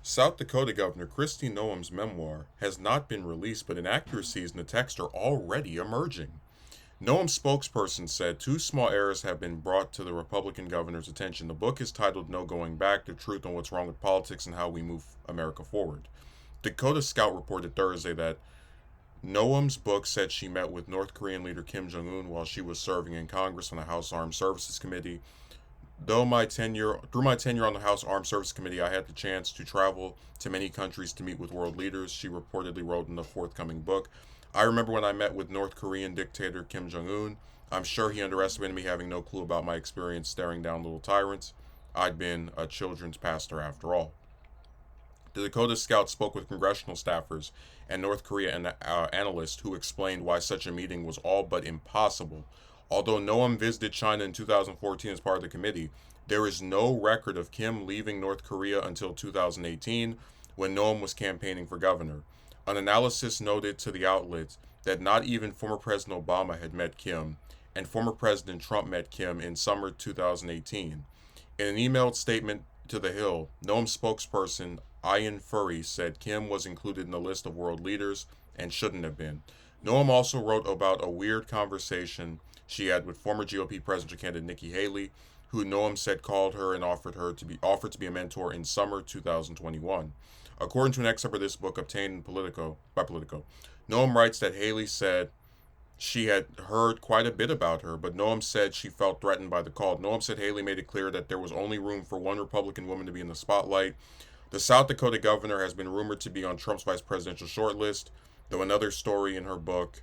South Dakota Governor Kristi Noem's memoir has not been released, but inaccuracies in the text are already emerging. Noem's spokesperson said two small errors have been brought to the Republican governor's attention. The book is titled No Going Back: The Truth on What's Wrong with Politics and How We Move America Forward. Dakota Scout reported Thursday that Noem's book said she met with North Korean leader Kim Jong Un while she was serving in Congress on the House Armed Services Committee. Through my tenure on the House Armed Services Committee, I had the chance to travel to many countries to meet with world leaders, she reportedly wrote in the forthcoming book. I remember when I met with North Korean dictator Kim Jong Un. I'm sure he underestimated me, having no clue about my experience staring down little tyrants. I'd been a children's pastor after all. The Dakota Scout spoke with congressional staffers and North Korea analysts who explained why such a meeting was all but impossible. Although Noam visited China in 2014 as part of the committee, there is no record of Kim leaving North Korea until 2018, when Noam was campaigning for governor. An analysis noted to the outlet that not even former President Obama had met Kim, and former President Trump met Kim in summer 2018. In an emailed statement to The Hill, Noam's spokesperson Ian Furry said Kim was included in the list of world leaders and shouldn't have been. Noam also wrote about a weird conversation she had with former GOP presidential candidate Nikki Haley, who Noam said called her and offered to be a mentor in summer 2021. According to an excerpt of this book obtained in Politico, Noam writes that Haley said she had heard quite a bit about her, but Noam said she felt threatened by the call. Noam said Haley made it clear that there was only room for one Republican woman to be in the spotlight. The South Dakota governor has been rumored to be on Trump's vice presidential shortlist, though another story in her book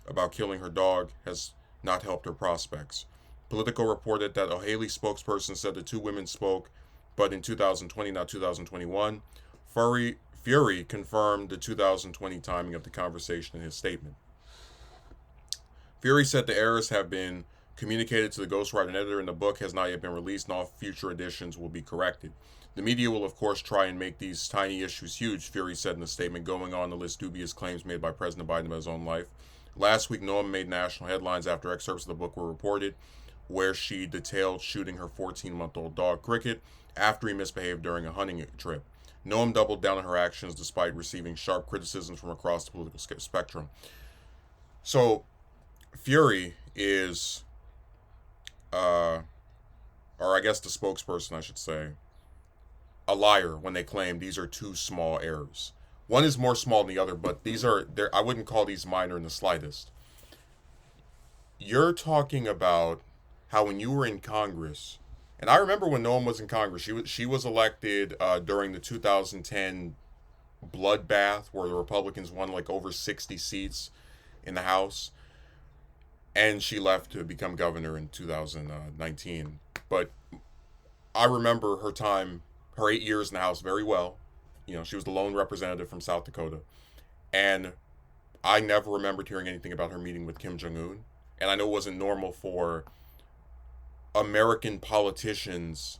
about killing her dog has not helped her prospects. Politico reported that a Haley spokesperson said the two women spoke, but in 2020, not 2021. Fury confirmed the 2020 timing of the conversation in his statement. Fury said the errors have been communicated to the ghostwriter and editor, and the book has not yet been released, and all future editions will be corrected. The media will, of course, try and make these tiny issues huge, Fury said in a statement, going on to list dubious claims made by President Biden about his own life. Last week, Noam made national headlines after excerpts of the book were reported, where she detailed shooting her 14-month-old dog Cricket after he misbehaved during a hunting trip. Noam doubled down on her actions despite receiving sharp criticisms from across the political spectrum. So, Fury is, or I guess the spokesperson, I should say, a liar when they claim these are two small errors. One is more small than the other, but I wouldn't call these minor in the slightest. You're talking about how when you were in Congress, and I remember when Noam was in Congress, she was elected during the 2010 bloodbath where the Republicans won like over 60 seats in the House, and she left to become governor in 2019. But I remember her 8 years in the House very well. You know, she was the lone representative from South Dakota, and I never remembered hearing anything about her meeting with Kim Jong Un. And I know it wasn't normal for American politicians.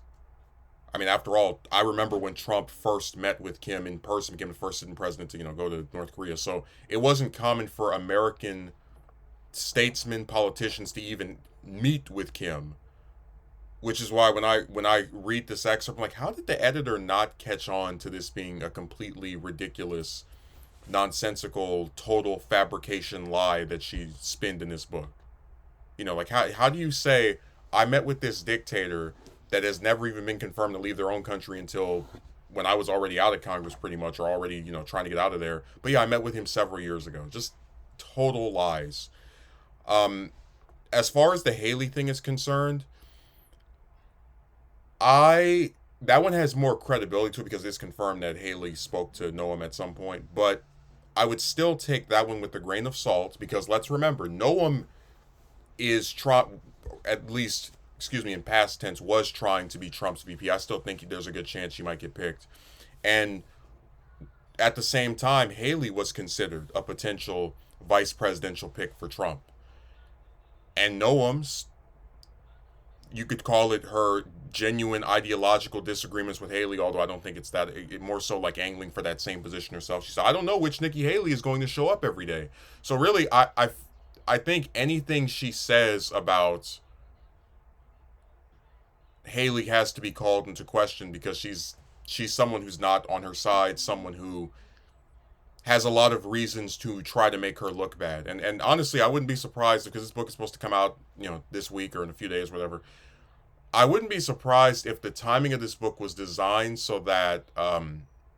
I mean, after all, I remember when Trump first met with Kim in person, became the first sitting president to, go to North Korea. So it wasn't common for American statesmen, politicians to even meet with Kim. Which is why when I read this excerpt, I'm like, how did the editor not catch on to this being a completely ridiculous, nonsensical, total fabrication lie that she spinned in this book? Like how do you say I met with this dictator that has never even been confirmed to leave their own country until when I was already out of Congress, pretty much, or already trying to get out of there. But yeah, I met with him several years ago. Just total lies. As far as the Haley thing is concerned, that one has more credibility to it because it's confirmed that Haley spoke to Noam at some point. But I would still take that one with a grain of salt because let's remember, Noam is at least, excuse me, in past tense, was trying to be Trump's VP. I still think there's a good chance she might get picked. And at the same time, Haley was considered a potential vice presidential pick for Trump. And Noam's, you could call it her genuine ideological disagreements with Haley, although I don't think it's that. More so like angling for that same position herself. She said, I don't know which Nikki Haley is going to show up every day. So really, I think anything she says about Haley has to be called into question because she's someone who's not on her side, someone who has a lot of reasons to try to make her look bad. And honestly, I wouldn't be surprised because this book is supposed to come out, this week or in a few days, whatever. I wouldn't be surprised if the timing of this book was designed so that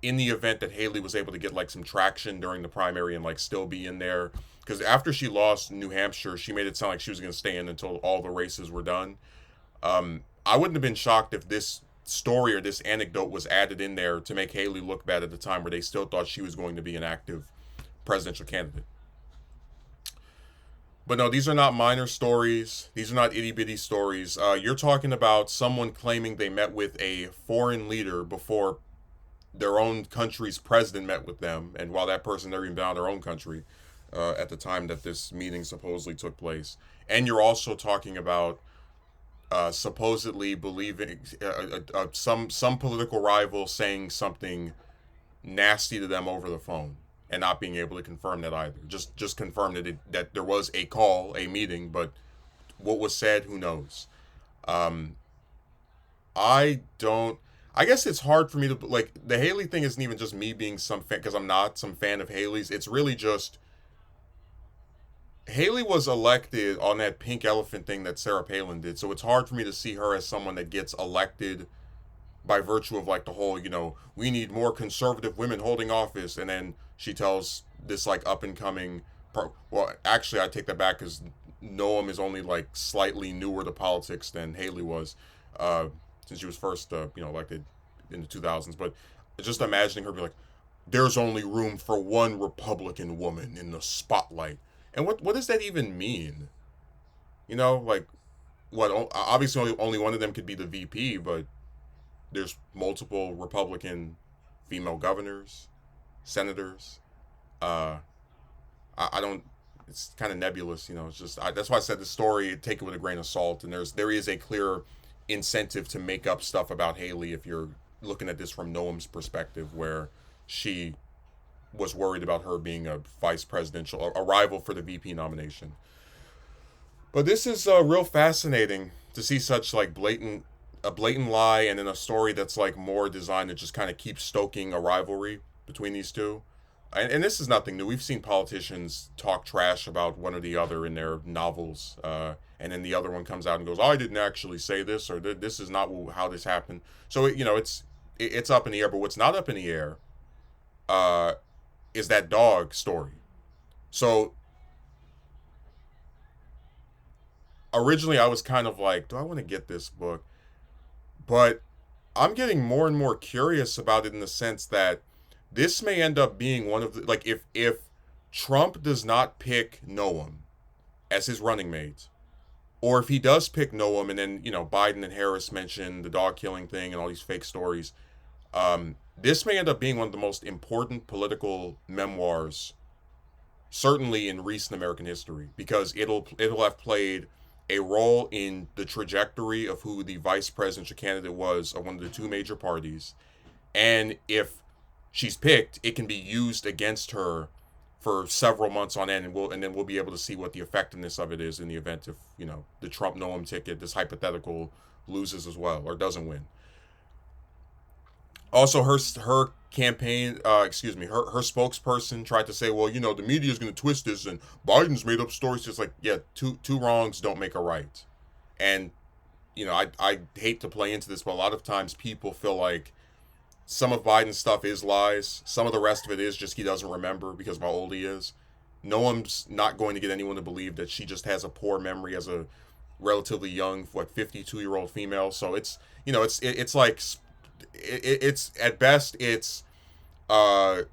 in the event that Haley was able to get like some traction during the primary and like still be in there, because after she lost New Hampshire, she made it sound like she was going to stay in until all the races were done. I wouldn't have been shocked if this story or this anecdote was added in there to make Haley look bad at the time where they still thought she was going to be an active presidential candidate. But no, these are not minor stories. These are not itty bitty stories. You're talking about someone claiming they met with a foreign leader before their own country's president met with them, and while that person never even been out of their own country at the time that this meeting supposedly took place. And you're also talking about supposedly believing some political rival saying something nasty to them over the phone and not being able to confirm that either. Just confirm that there was a call, a meeting, but what was said, who knows? I don't. I guess it's hard for me to like the Haley thing. Isn't even just me being some fan because I'm not some fan of Haley's. It's really just Haley was elected on that pink elephant thing that Sarah Palin did. So it's hard for me to see her as someone that gets elected by virtue of like the whole, we need more conservative women holding office, and then she tells this like up and coming. Well, actually, I take that back because Noem is only like slightly newer to politics than Haley was, since she was first, elected in the 2000s. But just imagining her be like, "There's only room for one Republican woman in the spotlight," and what does that even mean? Like what? Obviously, only one of them could be the VP, but there's multiple Republican female governors, senators. I don't. It's kind of nebulous, It's just that's why I said the story. Take it with a grain of salt, and there is a clear incentive to make up stuff about Haley if you're looking at this from Noam's perspective, where she was worried about her being a vice presidential, a rival for the VP nomination. But this is real fascinating to see such like a blatant lie, and then a story that's like more designed to just kind of keep stoking a rivalry between these two. And this is nothing new. We've seen politicians talk trash about one or the other in their novels, and then the other one comes out and goes, "I didn't actually say this," or "This is not how this happened." So it's up in the air. But what's not up in the air is that dog story. So originally, I was kind of like, "Do I want to get this book?" But I'm getting more and more curious about it in the sense that this may end up being one of the like if Trump does not pick Noam as his running mate, or if he does pick Noam and then Biden and Harris mention the dog killing thing and all these fake stories, this may end up being one of the most important political memoirs, certainly in recent American history, because it'll have played a role in the trajectory of who the vice presidential candidate was of one of the two major parties. And if she's picked, it can be used against her for several months on end, and then we'll be able to see what the effectiveness of it is in the event if the Trump Noam ticket, this hypothetical, loses as well or doesn't win. Also, her campaign, her spokesperson tried to say, well, the media is going to twist this, and Biden's made up stories. Just like, yeah, two wrongs don't make a right. And I hate to play into this, but a lot of times people feel like some of Biden's stuff is lies. Some of the rest of it is just he doesn't remember because of how old he is. Noam's not going to get anyone to believe that she just has a poor memory as a relatively young, 52-year-old female. So it's like it's at best it's trying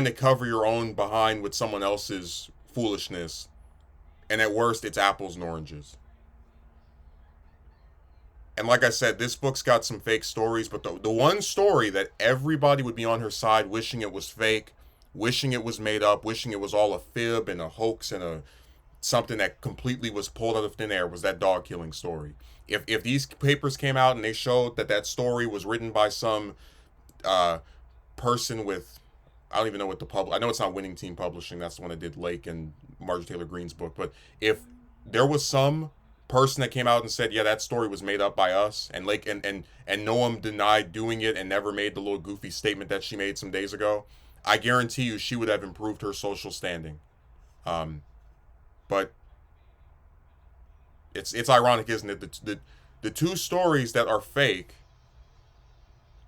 to cover your own behind with someone else's foolishness, and at worst it's apples and oranges. And like I said, this book's got some fake stories, but the one story that everybody would be on her side, wishing it was fake, wishing it was made up, wishing it was all a fib and a hoax and something that completely was pulled out of thin air, was that dog killing story. If these papers came out and they showed that story was written by some person with, I don't even know what I know it's not Winning Team Publishing, that's the one that did Lake and Marjorie Taylor Greene's book, but if there was some person that came out and said, yeah, that story was made up by us, and like and Noam denied doing it and never made the little goofy statement that she made some days ago, I guarantee you she would have improved her social standing. Um, but it's ironic, isn't it? The two stories that are fake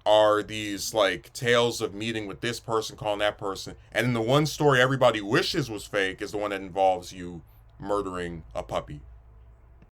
are these like tales of meeting with this person, calling that person, and then the one story everybody wishes was fake is the one that involves you murdering a puppy.